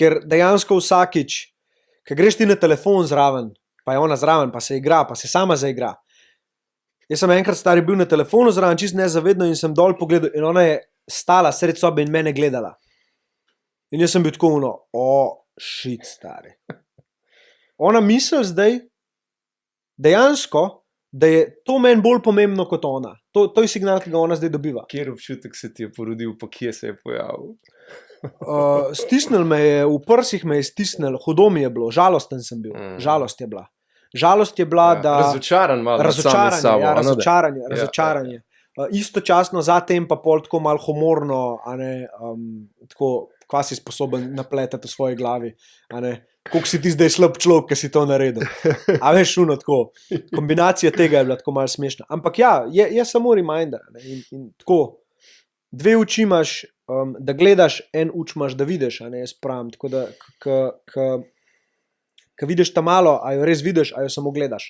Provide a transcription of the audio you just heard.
Ker dejansko vsakič, ko greš ti na telefon zraven, pa je ona zraven, pa se igra, pa se sama zaigra. Jaz sem enkrat stari bil na telefonu zraven, čist nezavedno in sem dol pogledal in ona je stala sred sobe in mene gledala. In jaz sem bil tako shit, stari. Ona misli zdaj, dejansko, da je to meni bolj pomembno kot ona. To je signal, ki ga ona zdaj dobiva. Kjer občutek se ti je porodil, pa kje se je pojavil? Stisnil me je, v prsih me je stisnil, hudo mi je bilo, žalosten sem bil, žalost je bila. Žalost je bila, da... Razočaran malo nad samim sabo. Razočaranje. Istočasno zatem pa pol tako malo humorno, tako, kva si sposoben napletati v svoji glavi, koliko si ti zdaj slab človek, ki si to naredil. A veš, tako, kombinacija tega je bila tako malo smešna. Ampak ja, je samo reminder. In tako, dve oči imaš, da gledaš, en uč imaš, da vidiš, jaz pravim. Tako da, ko vidiš ta malo, a jo res vidiš, a jo samo gledaš.